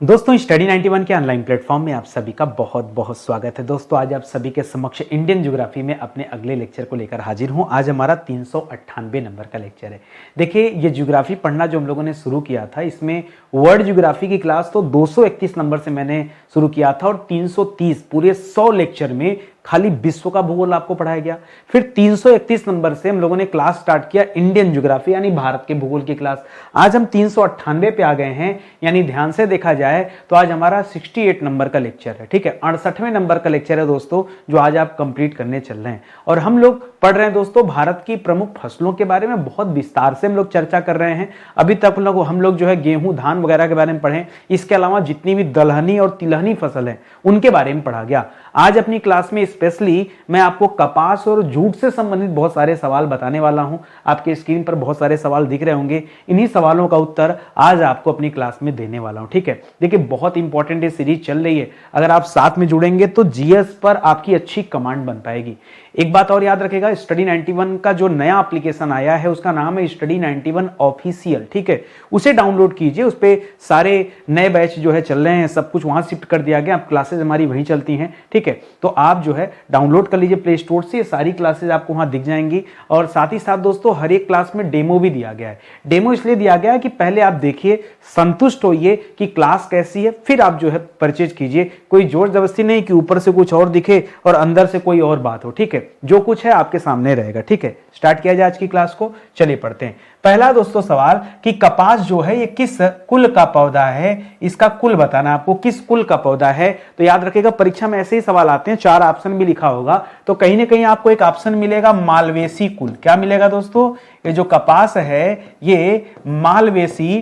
दोस्तों स्टडी 91 के online platform में आप सभी का बहुत बहुत स्वागत है। दोस्तों आज आप सभी के समक्ष इंडियन ज्योग्राफी में अपने अगले लेक्चर को लेकर हाजिर हूं। आज हमारा 398 नंबर का लेक्चर है। देखिए ये ज्योग्राफी पढ़ना जो हम लोगों ने शुरू किया था, इसमें वर्ल्ड ज्योग्राफी की क्लास तो 231 नंबर से मैंने शुरू किया था और 330 पूरे 100 लेक्चर में खाली विश्व का भूगोल आपको पढ़ाया गया। फिर 331 नंबर से हम लोगों ने क्लास स्टार्ट किया इंडियन ज्योग्राफी यानी भारत के भूगोल की क्लास। आज हम 398 पे आ गए हैं, यानी ध्यान से देखा जाए तो आज हमारा 68 नंबर का लेक्चर है। ठीक है, 68वें नंबर का लेक्चर है दोस्तों, जो आज आप कंप्लीट करने चल रहे हैं। और हम लोग पढ़ रहे हैं दोस्तों भारत की प्रमुख फसलों के बारे में, बहुत विस्तार से हम लोग चर्चा कर रहे हैं। अभी तक हम लोग जो है गेहूं धान वगैरह के बारे में पढ़े, इसके अलावा जितनी भी दलहनी और तिलहनी फसल है उनके बारे में पढ़ा गया। आज अपनी क्लास में स्पेशली मैं आपको कपास और जूट से संबंधित बहुत सारे सवाल बताने वाला हूं। आपके स्क्रीन पर बहुत सारे सवाल दिख रहे होंगे, इन्हीं सवालों का उत्तर आज आपको अपनी क्लास में देने वाला हूं। ठीक है, देखिए बहुत इंपॉर्टेंट ये सीरीज चल रही है, अगर आप साथ में जुड़ेंगे तो जीएस पर आपकी अच्छी कमांड बन पाएगी। एक बात और याद रखेगा, स्टडी 91 का जो नया एप्लीकेशन आया है उसका नाम है स्टडी 91 ऑफिशियल। ठीक है, उसे डाउनलोड कीजिए, उस पे सारे नए बैच जो है चल रहे हैं, सब कुछ वहां शिफ्ट कर दिया गया, अब क्लासेज हमारी वहीं चलती हैं। ठीक है, तो आप जो है डाउनलोड कर लीजिए प्ले स्टोर से, सारी क्लासेज आपको वहां दिख जाएंगी। और साथ ही साथ दोस्तों हर एक क्लास में डेमो भी दिया गया है। डेमो इसलिए दिया गया है कि पहले आप देखिए, संतुष्ट होइए कि क्लास कैसी है, फिर आप जो है परचेज कीजिए। कोई जोर जबरदस्ती नहीं कि ऊपर से कुछ और दिखे और अंदर से कोई और बात हो। ठीक है, जो कुछ है आपके सामने रहेगा। ठीक है, स्टार्ट किया जाए आज की क्लास को, चलिए पढ़ते हैं। पहला दोस्तों सवाल कि कपास जो है ये किस कुल का पौधा है, इसका कुल बताना आपको, किस कुल का पौधा है। तो याद रखिएगा परीक्षा में ऐसे ही सवाल आते हैं, 4 ऑप्शन भी लिखा होगा, तो कहीं ना कहीं आपको एक ऑप्शन मिलेगा मालवेसी कुल। क्या मिलेगा दोस्तों? ये जो कपास है ये मालवेसी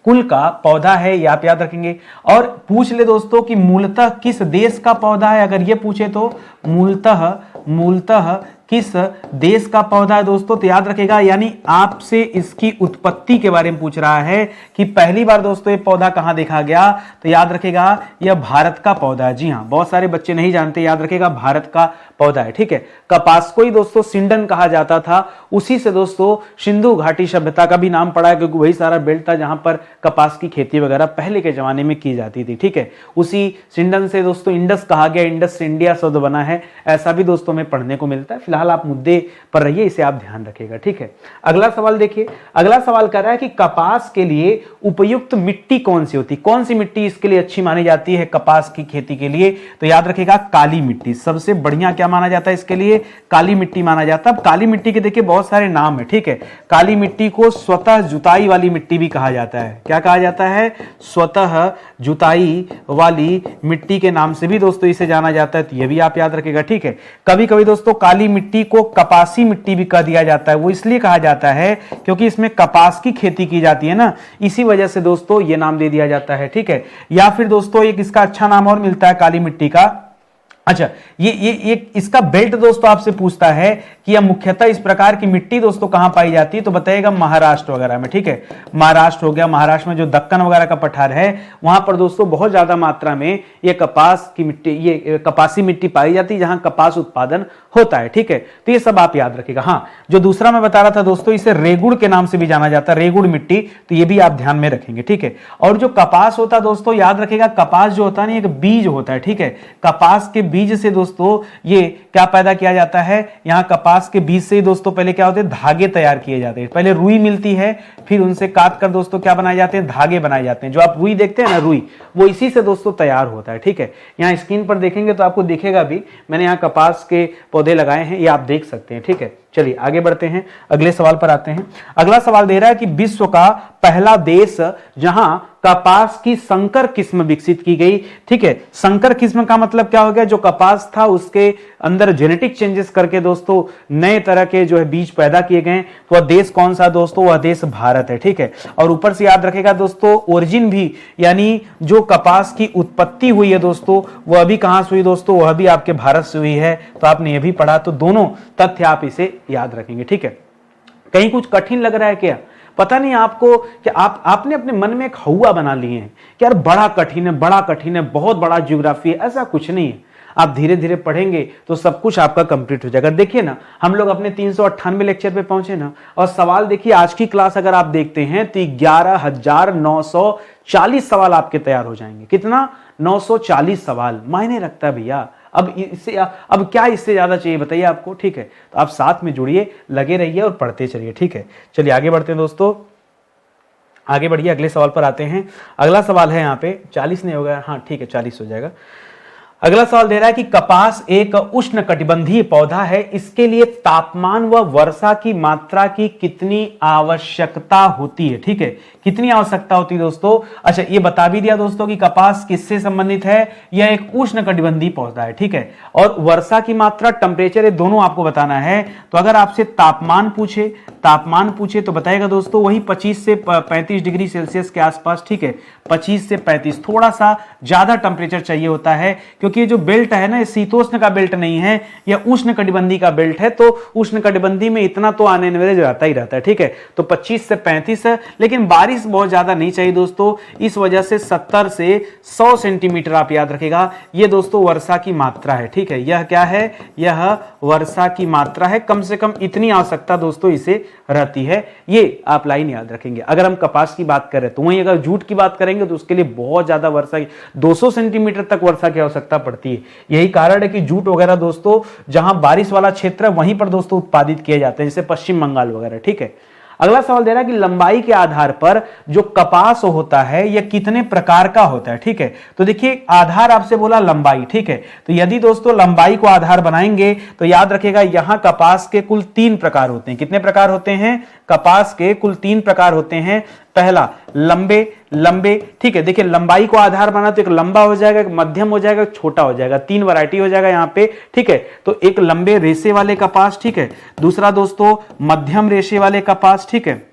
कुल का पौधा है, ये आप याद रखेंगे। और पूछ ले दोस्तों कि मूलतः किस देश का पौधा है, अगर ये पूछे तो मूलतः किस देश का पौधा है दोस्तों, तो याद रखेगा यानी आपसे इसकी उत्पत्ति के बारे में पूछ रहा है कि पहली बार दोस्तों ये पौधा कहां देखा गया, तो याद रखेगा यह भारत का पौधा है। जी हां, बहुत सारे बच्चे नहीं जानते, याद रखेगा भारत का पौधा है। ठीक है, कपास को ही दोस्तों सिंडन कहा जाता था, उसी से दोस्तों सिंधु घाटी सभ्यता का भी नाम पड़ा है, क्योंकि वही सारा बेल्ट था जहां पर कपास की खेती वगैरह पहले के जमाने में की जाती थी। ठीक है, उसी सिंडन से दोस्तों इंडस कहा गया, इंडस से इंडिया शब्द बना है, ऐसा भी दोस्तों में पढ़ने को मिलता है। फिलहाल आप मुद्दे पर रहिए, इसे आप ध्यान रखिएगा। ठीक है, अगला सवाल देखिए। अगला सवाल कर रहा है कि कपास के लिए उपयुक्त मिट्टी कौन सी होती है, कौन सी मिट्टी इसके लिए अच्छी मानी जाती है कपास की खेती के लिए। तो याद रखिएगा काली मिट्टी सबसे बढ़िया क्या माना जाता है इसके लिए, काली मिट्टी माना जाता है। काली मिट्टी के देखिए बहुत सारे नाम है। ठीक है, काली मिट्टी को स्वतः जुताई वाली मिट्टी भी कहा जाता है। क्या कहा जाता है? स्वतः जुताई वाली मिट्टी के नाम से भी दोस्तों इसे जाना जाता है, तो यह भी आप याद रखिएगा। ठीक है, कभी कभी दोस्तों काली मिट्टी को कपासी मिट्टी भी कह दिया जाता है, वो इसलिए कहा जाता है क्योंकि इसमें कपास की खेती की जाती है ना, इसी वजह से दोस्तों ये नाम दे दिया जाता है। ठीक है, या फिर दोस्तों एक इसका अच्छा नाम और मिलता है काली मिट्टी का। अच्छा, ये इसका बेल्ट दोस्तों आपसे पूछता है कि यह मुख्यतः इस प्रकार की मिट्टी दोस्तों कहां पाई जाती है, तो बताइएगा महाराष्ट्र वगैरह में। ठीक है, महाराष्ट्र हो गया, महाराष्ट्र में जो दक्कन वगैरह का पठार है वहां पर दोस्तों बहुत ज्यादा मात्रा में ये कपास की मिट्टी, ये कपासी मिट्टी पाई जाती है जहां कपास उत्पादन होता है। ठीक है, तो ये सब आप याद रखिएगा। हाँ, जो दूसरा मैं बता रहा था दोस्तों, इसे रेगुड़ के नाम से भी जाना जाता है, रेगुड़ मिट्टी, तो ये भी आप ध्यान में रखेंगे। ठीक है, और जो कपास होता है दोस्तों याद रखिएगा, कपास जो होता है ना एक बीज होता है। ठीक है, कपास के बीज से दोस्तों ये क्या पैदा किया जाता है, यहां कपास के बीज से ही दोस्तों पहले क्या होते हैं, धागे तैयार किए जाते हैं। पहले रुई मिलती है, फिर उनसे काट कर दोस्तों क्या बनाए जाते हैं, धागे बनाए जाते हैं। जो आप रुई देखते हैं ना, रुई वो इसी से दोस्तों तैयार होता है। ठीक है, यहां स्क्रीन पर देखेंगे तो आपको दिखेगा भी, मैंने यहां कपास के पौधे लगाए हैं, ये आप देख सकते हैं। ठीक है, चलिए आगे बढ़ते हैं, अगले सवाल पर आते हैं। अगला सवाल दे रहा है कि विश्व का पहला देश जहां कपास की संकर किस्म विकसित की गई। ठीक है, संकर किस्म का मतलब क्या हो गया, जो कपास था उसके अंदर जेनेटिक चेंजेस करके दोस्तों नए तरह के जो है बीज पैदा किए गए। वह देश कौन सा दोस्तों, वह देश भारत है। ठीक है, और ऊपर से याद रखेगा दोस्तों ओरिजिन भी, यानी जो कपास की उत्पत्ति हुई है दोस्तों वह भी कहां से हुई दोस्तों, वह भी आपके भारत से हुई है। तो आपने यह भी पढ़ा, तो दोनों तथ्य आप इसे याद रखेंगे। ठीक है, कहीं कुछ कठिन लग रहा है क्या, पता नहीं आपको कि आपने अपने मन में एक हौवा बना लिए हैं कि यार बड़ा कठिन है, बड़ा कठिन है, बहुत बड़ा ज्योग्राफी है, ऐसा कुछ नहीं है। आप धीरे धीरे पढ़ेंगे तो सब कुछ आपका कंप्लीट हो जाएगा। देखिए ना, हम लोग अपने 398 लेक्चर पे पहुंचे ना, और सवाल देखिए आज की क्लास अगर आप देखते हैं तो 11,940 सवाल आपके तैयार हो जाएंगे। कितना? 940 सवाल। मायने रखता है भैया। अब क्या इससे ज्यादा चाहिए बताइए आपको? ठीक है, तो आप साथ में जुड़िए, लगे रहिए और पढ़ते चलिए। ठीक है, चलिए आगे बढ़ते हैं दोस्तों, आगे बढ़िए, अगले सवाल पर आते हैं। अगला सवाल है यहाँ पे 40 नहीं होगा, हाँ ठीक है 40 हो जाएगा। अगला सवाल दे रहा है कि कपास एक उष्णकटिबंधीय पौधा है, इसके लिए तापमान व वर्षा की मात्रा की कितनी आवश्यकता होती है? ठीक है, कितनी आवश्यकता होती है दोस्तों? अच्छा, ये बता भी दिया दोस्तों कि कपास किससे संबंधित है, यह एक उष्णकटिबंधीय पौधा है। ठीक है, और वर्षा की मात्रा, टेम्परेचर, ये दोनों आपको बताना है। तो अगर आपसे तापमान पूछे तो बताएगा दोस्तों वही 25 से 35 डिग्री सेल्सियस के आसपास। ठीक है, 25 से 35, थोड़ा सा ज्यादा टेम्परेचर चाहिए होता है, क्योंकि जो बेल्ट है ना, ये शीतोष्ण का बेल्ट नहीं है, यह उष्णकटिबंधीय का बेल्ट है। तो उष्णकटिबंधीय में इतना तो आने एवरेज रहता ही रहता है। ठीक है, तो 25 से 35 है, लेकिन बारिश बहुत ज्यादा नहीं चाहिए दोस्तों, इस वजह से 70 से 100 सेंटीमीटर आप याद रखेगा, ये दोस्तों वर्षा की मात्रा है। ठीक है, यह क्या है? यह वर्षा की मात्रा है, कम से कम इतनी आवश्यकता दोस्तों इसे रहती है। ये आप लाइन याद रखेंगे। अगर हम कपास की बात करें तो वहीं अगर जूट की बात करेंगे तो उसके लिए बहुत ज्यादा वर्षा की, 200 सेंटीमीटर तक वर्षा की आवश्यकता पड़ती है। यही कारण है कि जूट वगैरह दोस्तों जहां बारिश वाला क्षेत्र है वहीं पर दोस्तों उत्पादित किए जाते हैं, जैसे पश्चिम बंगाल वगैरह। ठीक है, अगला सवाल दे रहा है कि लंबाई के आधार पर जो कपास होता है यह कितने प्रकार का होता है? ठीक है, तो देखिए आधार आपसे बोला लंबाई। ठीक है, तो यदि दोस्तों लंबाई को आधार बनाएंगे तो याद रखेगा यहां कपास के कुल 3 प्रकार होते हैं। कितने प्रकार होते हैं? कपास के कुल 3 प्रकार होते हैं। पहला लंबे। ठीक है, देखिए लंबाई को आधार बना तो एक लंबा हो जाएगा, एक मध्यम हो जाएगा, एक छोटा हो जाएगा, 3 वैरायटी हो जाएगा यहां पे। ठीक है, तो एक लंबे रेशे वाले कपास। ठीक है, दूसरा दोस्तों मध्यम रेशे वाले कपास। ठीक है,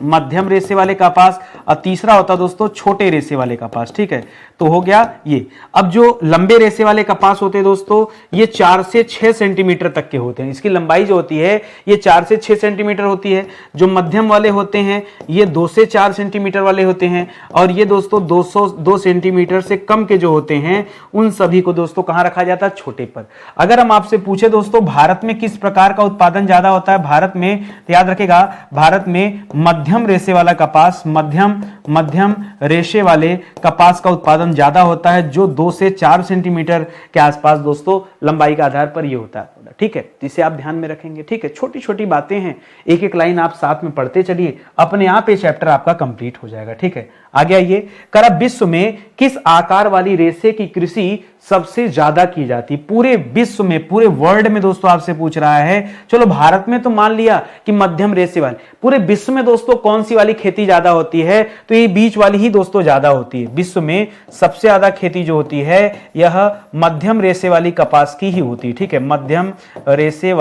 मध्यम रेशे वाले कपास, और तीसरा होता दोस्तों छोटे रेशे वाले कपास। ठीक है, तो हो गया ये। अब जो लंबे रेशे वाले कपास होते हैं दोस्तों, ये 4 से 6 सेंटीमीटर तक के होते हैं, इसकी लंबाई जो होती है ये 4 से 6 सेंटीमीटर होती है। जो मध्यम वाले होते हैं ये 2 से 4 सेंटीमीटर वाले होते हैं, और ये दोस्तों 202 सेंटीमीटर से कम के जो होते हैं उन सभी को दोस्तों कहां रखा जाता है? छोटे पर। अगर हम आपसे पूछे दोस्तों भारत में किस प्रकार का उत्पादन ज्यादा होता है भारत में, तो याद रखेगा भारत में मध्यम रेशे वाला कपास, मध्यम रेशे वाले कपास का उत्पादन ज्यादा होता है, जो 2 से 4 सेंटीमीटर के आसपास दोस्तों लंबाई के आधार पर ये होता है। ठीक है, जिसे आप ध्यान में रखेंगे। ठीक है, छोटी छोटी बातें हैं, एक एक लाइन आप साथ में पढ़ते चलिए, अपने आप ये चैप्टर आपका कंप्लीट हो जाएगा। ठीक है, आगे आइए। कर विश्व में किस आकार वाली रेशे की कृषि सबसे ज्यादा की जाती? पूरे विश्व में, पूरे वर्ल्ड में दोस्तों आपसे पूछ रहा है। चलो भारत में तो मान लिया कि मध्यम रेशे वाली, पूरे विश्व में दोस्तों कौन सी वाली खेती ज्यादा होती है? तो ये बीच वाली ही दोस्तों ज्यादा होती है। विश्व में सबसे ज्यादा खेती जो होती है यह मध्यम रेशे वाली कपास की ही होती है। ठीक है, मध्यम रेशे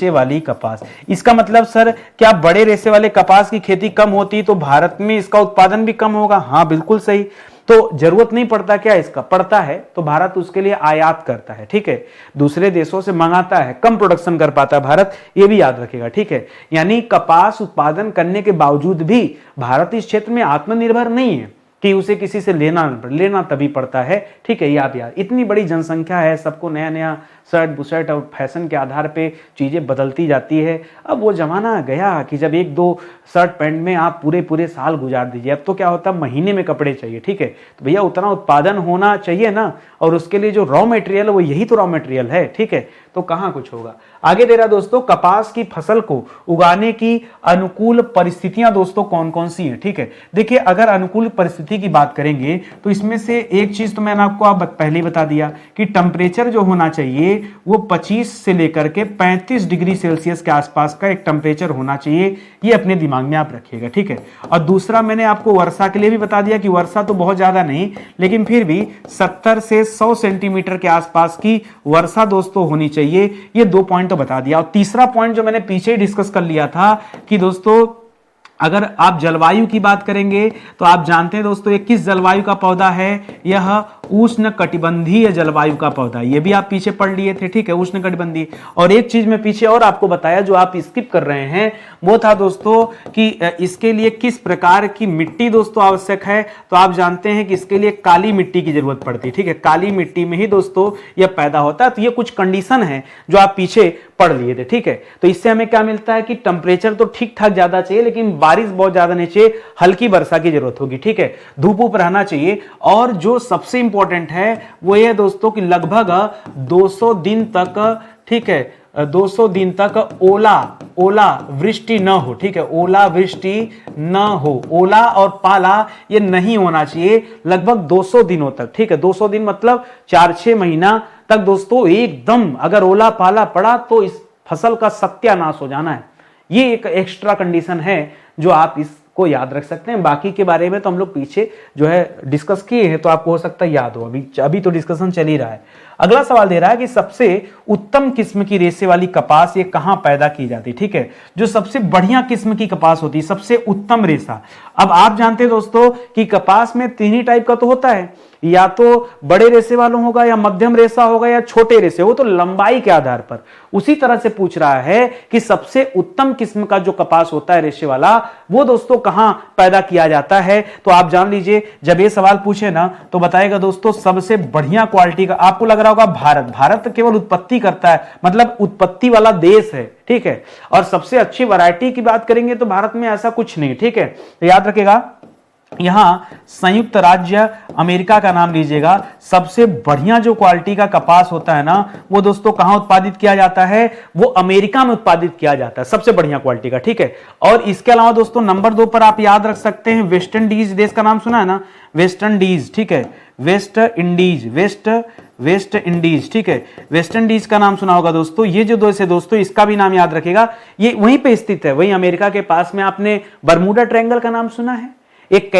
वाली कपास। इसका मतलब सर क्या बड़े रेशे वाले कपास की खेती कम होती तो भारत में इसका उत्पादन भी कम होगा? हाँ बिल्कुल सही। तो जरूरत नहीं पड़ता क्या इसका? पड़ता है, तो भारत उसके लिए आयात करता है। ठीक है, दूसरे देशों से मंगाता है, कम प्रोडक्शन कर पाता है भारत, ये भी याद रखेगा। ठीक है, यानी कपास उत्पादन करने के बावजूद भी भारत इस क्षेत्र में आत्मनिर्भर नहीं है कि उसे किसी से लेना तभी पड़ता है। ठीक है, ये आप याद, इतनी बड़ी जनसंख्या है, सबको नया नया शर्ट बुशर्ट और फैशन के आधार पे चीजें बदलती जाती है। अब वो जमाना गया कि जब 1-2 शर्ट पैंट में आप पूरे साल गुजार दीजिए। अब तो क्या होता है, महीने में कपड़े चाहिए। ठीक है, तो भैया उतना उत्पादन होना चाहिए ना, और उसके लिए जो रॉ मटेरियल है वो यही तो रॉ मटेरियल है। ठीक है, तो कहां कुछ होगा। आगे दे रहा दोस्तों, कपास की फसल को उगाने की अनुकूल परिस्थितियां दोस्तों कौन कौन सी हैं? ठीक है, देखिए अगर अनुकूल परिस्थिति की बात करेंगे तो इसमें से एक चीज तो मैंने आपको पहले ही बता दिया कि टेम्परेचर जो होना चाहिए वो 25 से लेकर के 35 डिग्री सेल्सियस के आसपास का एक टेम्परेचर होना चाहिए, ये अपने दिमाग में आप रखिएगा। ठीक है, और दूसरा मैंने आपको वर्षा के लिए भी बता दिया कि वर्षा तो बहुत ज्यादा नहीं, लेकिन फिर भी 70 से 100 सेंटीमीटर के आसपास की वर्षा दोस्तों होनी चाहिए। ये 2 पॉइंट तो बता दिया। और तीसरा पॉइंट जो मैंने पीछे ही डिस्कस कर लिया था कि दोस्तों अगर आप जलवायु की बात करेंगे तो आप जानते हैं दोस्तों ये किस जलवायु का पौधा है? यह उष्ण कटिबंधीय जलवायु का पौधा, ये भी आप पीछे पढ़ लिए थे, ठीक है, उष्ण कटिबंधीय। और एक चीज मैं पीछे और आपको बताया जो आप स्किप कर रहे हैं, वो था दोस्तों कि इसके लिए किस प्रकार की मिट्टी दोस्तों आवश्यक है। तो आप जानते हैं कि इसके लिए काली मिट्टी की जरूरत पड़ती है, ठीक है, काली मिट्टी में ही दोस्तों यह पैदा होता है। तो ये कुछ कंडीशन है जो आप पीछे पढ़ लिए थे, ठीक है। तो इससे हमें क्या मिलता है कि टेम्परेचर तो ठीक ठाक ज्यादा चाहिए, लेकिन बारिश बहुत ज्यादा नहीं चाहिए, हल्की वर्षा की जरूरत होगी, ठीक है, धूप ऊप रहना चाहिए। और जो सबसे इंपॉर्टेंट है वो ये दोस्तों कि लगभग 200 दिन तक, ठीक है, 200 दिन तक ओला वृष्टि न हो, ठीक है, ओला वृष्टि न हो, ओला और पाला ये नहीं होना चाहिए लगभग 200 दिनों तक, ठीक है। 200 दिन मतलब 4-6 महीना तक दोस्तों एकदम अगर ओला पाला पड़ा तो इस फसल का सत्यानाश हो जाना है। ये एक एक्स्ट्रा कंडीशन है जो आप इसको याद रख सकते हैं। बाकी के बारे में तो हम लोग पीछे जो है डिस्कस किए हैं, तो आपको हो सकता है याद हो, अभी तो डिस्कशन चल ही रहा है। अगला सवाल दे रहा है कि सबसे उत्तम किस्म की रेशे वाली कपास ये कहां पैदा की जाती है, ठीक है, जो सबसे बढ़िया किस्म की कपास होती है, सबसे उत्तम रेशा। अब आप जानते हैं दोस्तों कि कपास में 3 ही टाइप का तो होता है, या तो बड़े रेशे वालों होगा, या मध्यम रेशा होगा, या छोटे रेशे, वो तो लंबाई के आधार पर। उसी तरह से पूछ रहा है कि सबसे उत्तम किस्म का जो कपास होता है रेशे वाला, वो दोस्तों कहां पैदा किया जाता है। तो आप जान लीजिए, जब ये सवाल पूछे ना तो बताएगा दोस्तों सबसे बढ़िया क्वालिटी का, आपको लग रहा होगा भारत केवल उत्पत्ति करता है, मतलब उत्पत्ति वाला देश है, ठीक है। और सबसे अच्छी वैरायटी की बात करेंगे तो भारत में ऐसा कुछ नहीं, ठीक है। तो याद रखेगा, यहां संयुक्त राज्य अमेरिका का नाम लीजिएगा। सबसे बढ़िया जो क्वालिटी का कपास होता है ना, वो दोस्तों कहां उत्पादित किया जाता है, वो अमेरिका में उत्पादित किया जाता है, सबसे बढ़िया क्वालिटी का, ठीक है। और इसके अलावा दोस्तों नंबर 2 पर आप याद रख सकते हैं, वेस्ट इंडीज देश का नाम सुना है ना, वेस्ट इंडीज, ठीक है, वेस्ट इंडीज, ठीक है, वेस्ट इंडीज का नाम सुना होगा दोस्तों। ये जो देश है दोस्तों, इसका भी नाम याद रखेगा, ये वहीं पे स्थित है, वहीं अमेरिका के पास में। आपने बरमूडा ट्रायंगल का नाम सुना है, एक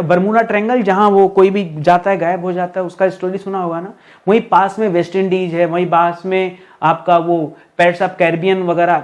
बरमूडा ट्रायंगल, जहां वो कोई भी जाता है गायब हो जाता है, उसका स्टोरी सुना होगा ना। वहीं पास में वेस्ट इंडीज है, वहीं पास में आपका वो पैट्स ऑफ कैरिबियन वगैरह,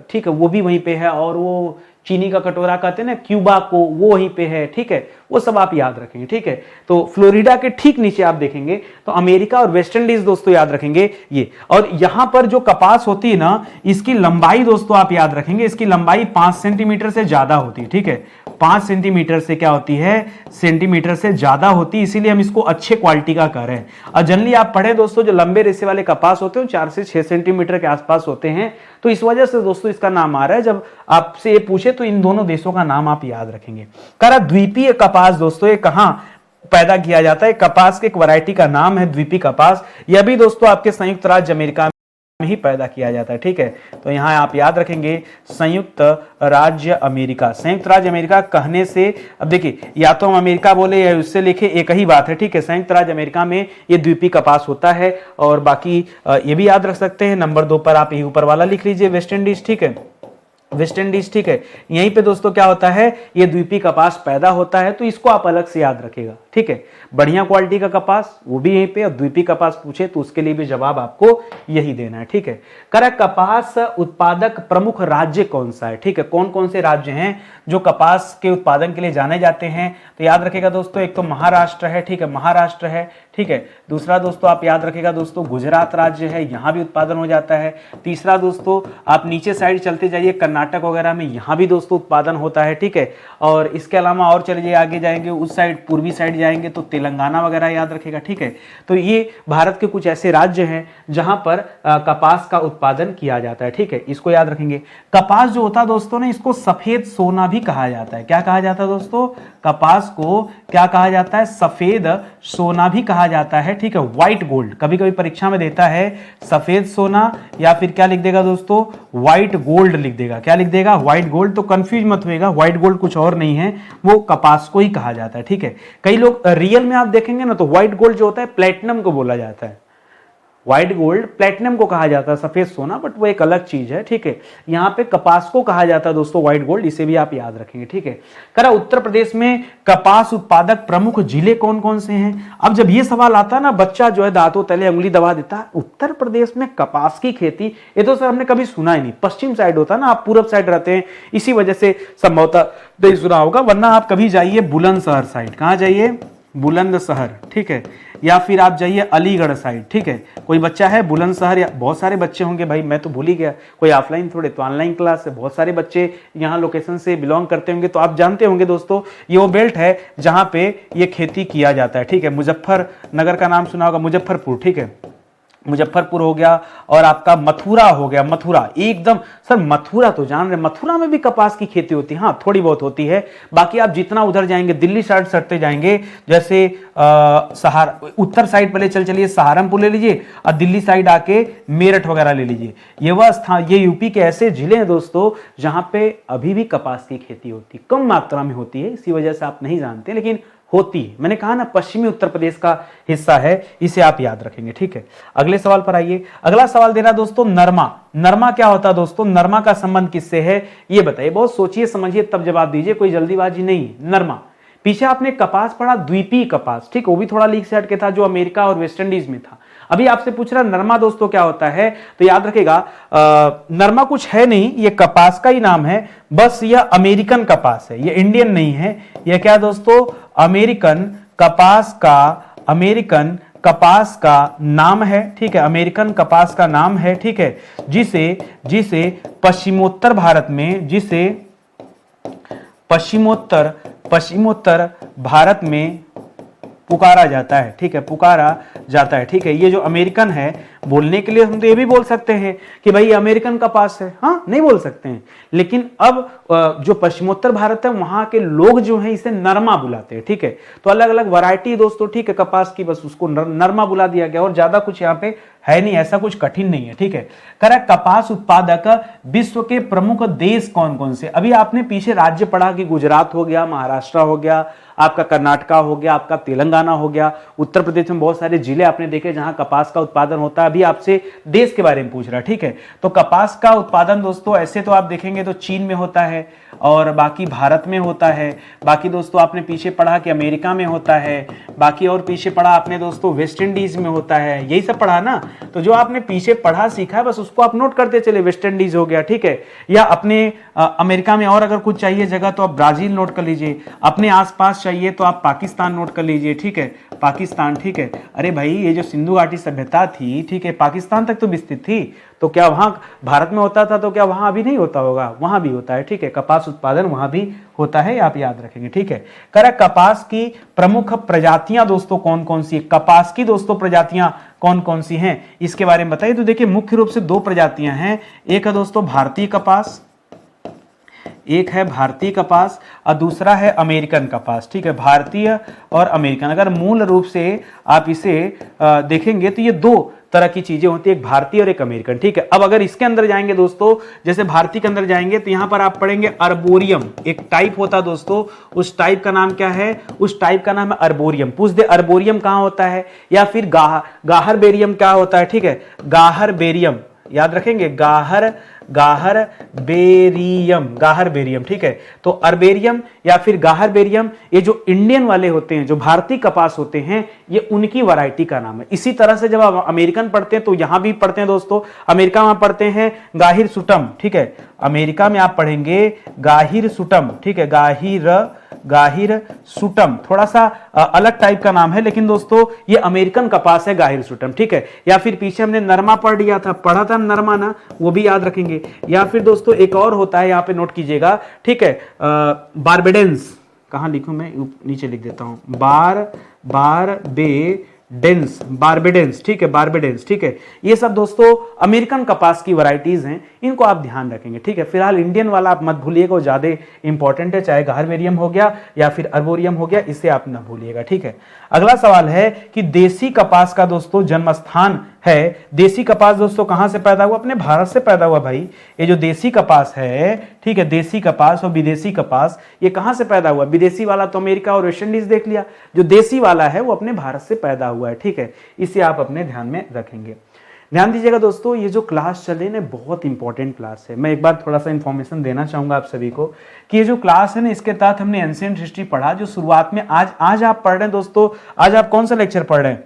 ठीक है, वो भी वहीं पे है। और वो चीनी का कटोरा कहते हैं ना क्यूबा को, वो वहीं पे है, ठीक है, वो सब आप याद रखेंगे, ठीक है। तो फ्लोरिडा के ठीक नीचे आप देखेंगे तो अमेरिका और वेस्ट इंडीज दोस्तों याद रखेंगे ये। और यहां पर जो कपास होती है ना, इसकी लंबाई दोस्तों आप याद रखेंगे, इसकी लंबाई 5 सेंटीमीटर से ज्यादा होती है, ठीक है, 5 सेंटीमीटर से क्या होती है, सेंटीमीटर से ज्यादा होती है, इसीलिए हम इसको अच्छे क्वालिटी का कह रहे हैं। और जनरली आप पढ़े दोस्तों, जो लंबे रेशे वाले कपास होते हैं 4 से 6 सेंटीमीटर के आसपास होते हैं, तो इस वजह से दोस्तों इसका नाम आ रहा है। जब आपसे ये पूछे तो इन दोनों देशों का नाम आप याद रखेंगे। करा द्वीपीय कपास दोस्तों ये कहां पैदा किया जाता है, कपास के एक वैरायटी का नाम है द्वीपीय कपास। यह भी दोस्तों आपके संयुक्त राज्य अमेरिका में ही पैदा किया जाता है, ठीक है। तो यहां आप याद रखेंगे संयुक्त राज्य अमेरिका। संयुक्त राज्य अमेरिका कहने से, अब देखिए, या तो हम अमेरिका बोले या उससे लिखे, एक ही बात है, ठीक है। संयुक्त राज्य अमेरिका में ये द्वीपीय कपास होता है। और बाकी ये भी याद रख सकते हैं, नंबर 2 पर आप यही ऊपर वाला लिख लीजिए, वेस्ट इंडीज, ठीक है, वेस्ट इंडीज, ठीक है। यहीं पे दोस्तों क्या होता है, ये द्वीपीय कपास पैदा होता है, तो इसको आप अलग से याद रखेगा, ठीक है। बढ़िया क्वालिटी का कपास वो भी यहीं पे, और द्वीपीय कपास पूछे तो उसके लिए भी जवाब आपको यही देना है, ठीक है। करा कपास उत्पादक प्रमुख राज्य कौन सा है, ठीक है, कौन कौन से राज्य हैं जो कपास के उत्पादन के लिए जाने जाते हैं। तो याद रखेगा दोस्तों, एक तो महाराष्ट्र है, ठीक है, महाराष्ट्र है, ठीक है। दूसरा दोस्तों आप याद रखेगा दोस्तों, गुजरात राज्य है, यहां भी उत्पादन हो जाता है। तीसरा दोस्तों आप नीचे साइड चलते जाइए, कर्नाटक वगैरह में, यहां भी दोस्तों उत्पादन होता है, ठीक है। और इसके अलावा और चलिए आगे जाएंगे, उस साइड पूर्वी साइड जाएंगे तो तेलंगाना वगैरह याद रखेगा, ठीक है। तो ये भारत के कुछ ऐसे राज्य हैं जहां पर कपास का उत्पादन किया जाता है, ठीक है, इसको याद रखेंगे। कपास जो होता है दोस्तों ने, इसको सफेद सोना भी कहा जाता है। क्या कहा जाता है दोस्तों, कपास को क्या कहा जाता है, सफेद सोना भी कहा जाता है, ठीक है, व्हाइट गोल्ड। कभी कभी परीक्षा में देता है सफेद सोना, या फिर क्या लिख देगा दोस्तों, व्हाइट गोल्ड लिख देगा। क्या लिख देगा, व्हाइट गोल्ड। तो कंफ्यूज मत होइएगा, व्हाइट गोल्ड कुछ और नहीं है, वो कपास को ही कहा जाता है, ठीक है। कई लोग रियल में आप देखेंगे ना तो व्हाइट गोल्ड जो होता है प्लेटिनम को बोला जाता है, व्हाइट गोल्ड प्लेटिनम को कहा जाता है, सफेद सोना, बट वो एक अलग चीज है, ठीक है। यहां पे कपास को कहा जाता है दोस्तों व्हाइट गोल्ड, इसे भी आप याद रखेंगे, ठीक है। करा उत्तर प्रदेश में कपास उत्पादक प्रमुख जिले कौन कौन से हैं। अब जब ये सवाल आता है ना, बच्चा जो है दांतों तले उंगली दबा देता है, उत्तर प्रदेश में कपास की खेती, ये तो सर हमने कभी सुना ही नहीं। पश्चिम साइड होता है ना, आप पूरब साइड रहते हैं, इसी वजह से संभवतः नहीं सुना होगा, वरना आप कभी जाइए बुलंदशहर साइड। कहां जाइए, बुलंदशहर, ठीक है, या फिर आप जाइए अलीगढ़ साइड, ठीक है। कोई बच्चा है बुलंदशहर, या बहुत सारे बच्चे होंगे भाई, मैं तो भूल ही गया, कोई ऑफलाइन थोड़े तो ऑनलाइन क्लास है, बहुत सारे बच्चे यहाँ लोकेशन से बिलोंग करते होंगे, तो आप जानते होंगे दोस्तों ये वो बेल्ट है जहां पे ये खेती किया जाता है, ठीक है। मुजफ्फरनगर का नाम सुना होगा, मुजफ्फरपुर, ठीक है, मुजफ्फरपुर हो गया, और आपका मथुरा हो गया, मथुरा एकदम सर, मथुरा तो जान रहे, मथुरा में भी कपास की खेती होती है, हाँ थोड़ी बहुत होती है। बाकी आप जितना उधर जाएंगे, दिल्ली साइड सटते जाएंगे, जैसे उत्तर साइड पहले चलिए सहारनपुर ले लीजिए, और दिल्ली साइड आके मेरठ वगैरह ले लीजिए। ये वह स्थान, ये यूपी के ऐसे जिले हैं दोस्तों जहां पे अभी भी कपास की खेती होती है, कम मात्रा में होती है, इसी वजह से आप नहीं जानते, लेकिन होती है। मैंने कहा ना पश्चिमी उत्तर प्रदेश का हिस्सा है, इसे आप याद रखेंगे, ठीक है। अगले सवाल पर आइए। अगला सवाल दे रहा दोस्तों नरमा। नरमा क्या होता है दोस्तों, नरमा का संबंध किससे है ये बताइए, बहुत सोचिए समझिए तब जवाब दीजिए, कोई जल्दीबाजी नहीं। नरमा, पीछे आपने कपास पढ़ा, द्वीपीय कपास, ठीक, वो भी थोड़ा लीक से हटके था, जो अमेरिका और वेस्ट इंडीज में था। अभी आपसे पूछ रहा नरमा दोस्तों क्या होता है, तो याद रखेगा नरमा कुछ है नहीं, ये कपास का ही नाम है, बस यह अमेरिकन कपास है, ये इंडियन नहीं है। यह क्या दोस्तों, अमेरिकन कपास का नाम है, ठीक है, अमेरिकन कपास का नाम है, ठीक है, जिसे पश्चिमोत्तर भारत में, जिसे पश्चिमोत्तर भारत में पुकारा जाता है, ठीक है, पुकारा जाता है, ठीक है। ये जो अमेरिकन है, बोलने के लिए हम तो ये भी बोल सकते हैं कि भाई ये अमेरिकन कपास है, हाँ नहीं बोल सकते हैं, लेकिन अब जो पश्चिमोत्तर भारत है वहां के लोग जो हैं इसे नरमा बुलाते हैं, ठीक है। तो अलग अलग वैरायटी दोस्तों, ठीक है, कपास की, बस उसको नरमा बुला दिया गया, और ज्यादा कुछ यहाँ पे है नहीं, ऐसा कुछ कठिन नहीं है, ठीक है। करेक्ट। कपास उत्पादक विश्व के प्रमुख देश कौन कौन से, अभी आपने पीछे राज्य पढ़ा कि गुजरात हो गया, महाराष्ट्र हो गया, आपका कर्नाटका हो गया, आपका तेलंगाना हो गया, उत्तर प्रदेश में बहुत सारे जिले आपने देखे जहां कपास का उत्पादन होता है। अभी आपसे देश के बारे में पूछ रहा है, ठीक है। तो कपास का उत्पादन दोस्तों ऐसे तो आप देखेंगे तो चीन में होता है, और बाकी भारत में होता है, बाकी दोस्तों आपने पीछे पढ़ा कि अमेरिका में होता है, बाकी और पीछे पढ़ा आपने दोस्तों वेस्ट इंडीज में होता है, यही सब पढ़ा ना। तो जो आपने पीछे पढ़ा सीखा है बस उसको आप नोट करते चले, वेस्ट इंडीज हो गया, ठीक है। या अपने अमेरिका में और अगर कुछ चाहिए जगह तो आप ब्राजील नोट कर लीजिए, अपने आसपास चाहिए तो आप पाकिस्तान नोट कर लीजिए, ठीक है, पाकिस्तान, ठीक है। अरे भाई ये जो सिंधु घाटी सभ्यता थी, ठीक है, पाकिस्तान तक तो विस्तृत थी, तो क्या वहां भारत में होता था, तो क्या वहां अभी नहीं होता होगा, वहां भी होता है, ठीक है। कपास उत्पादन वहां भी होता है, आप याद रखेंगे, ठीक है। करेक्ट। कपास की प्रमुख प्रजातियां दोस्तों कौन कौन सी है, कपास की दोस्तों प्रजातियां कौन कौन सी हैं इसके बारे में बताइए। तो देखिए मुख्य रूप से दो प्रजातियां हैं, एक है दोस्तों भारतीय कपास, एक है भारतीय कपास और दूसरा है अमेरिकन कपास, ठीक है, भारतीय और अमेरिकन। अगर मूल रूप से आप इसे देखेंगे तो ये दो तरह की चीजें होती है, एक भारतीय और एक अमेरिकन, ठीक है। अब अगर इसके अंदर जाएंगे दोस्तों, जैसे भारतीय के अंदर जाएंगे तो यहां पर आप पढ़ेंगे अर्बोरियम, एक टाइप होता है दोस्तों, उस टाइप का नाम क्या है, उस टाइप का नाम है अर्बोरियम। पूछ दे अर्बोरियम कहां होता है, या फिर गाहर बेरियम क्या होता है, ठीक है, गाहर बेरियम, याद रखेंगे, गाहर बेरियम, ठीक है। तो अर्बेरियम या फिर गाहर बेरियम, ये जो इंडियन वाले होते हैं, जो भारतीय कपास होते हैं, ये उनकी वैरायटी का नाम है। इसी तरह से जब आप अमेरिकन पढ़ते हैं तो यहां भी पढ़ते हैं दोस्तों, अमेरिका में पढ़ते हैं गाहिर सुटम, ठीक है, अमेरिका में आप पढ़ेंगे गाहिर सुटम, ठीक है, गाहिर सुटम, थोड़ा सा अलग टाइप का नाम है, लेकिन दोस्तों ये अमेरिकन कपास है गाहिर सुटम, ठीक है। या फिर पीछे हमने नरमा पढ़ा था नरमा ना, वो भी याद रखेंगे। या फिर दोस्तों एक और होता है, यहां पे नोट कीजिएगा, ठीक है, बारबेडेंस, कहां लिखूं मैं, नीचे लिख देता हूं, बारबेडेंस, ठीक है, बारबेडेंस, ठीक है। ये सब दोस्तों अमेरिकन कपास की वैरायटीज हैं, इनको आप ध्यान रखेंगे, ठीक है। फिलहाल इंडियन वाला आप मत भूलिएगा, वो ज्यादा इंपॉर्टेंट है, चाहे गाहरबेरियम हो गया या फिर अर्बोरियम हो गया, इसे आप ना भूलिएगा, ठीक है। अगला सवाल है कि देसी कपास का दोस्तों जन्म स्थान है, देसी कपास दोस्तों कहां से पैदा हुआ, अपने भारत से पैदा हुआ भाई। ये जो देसी कपास है, ठीक है, देसी कपास और विदेशी कपास, ये कहां से पैदा हुआ, विदेशी वाला तो अमेरिका और वेस्ट इंडीज देख लिया, जो देसी वाला है वो अपने भारत से पैदा हुआ है, ठीक है। इसे आप अपने ध्यान में रखेंगे। ध्यान दीजिएगा दोस्तों, ये जो क्लास चल रही है ना, बहुत इंपॉर्टेंट क्लास है। मैं एक बार थोड़ा सा इंफॉर्मेशन देना चाहूंगा आप सभी को कि ये जो क्लास है ना, इसके तहत हमने एंशिएंट हिस्ट्री पढ़ा, जो शुरुआत में आज आप पढ़ रहे हैं दोस्तों। आज आप कौन सा लेक्चर पढ़ रहे हैं,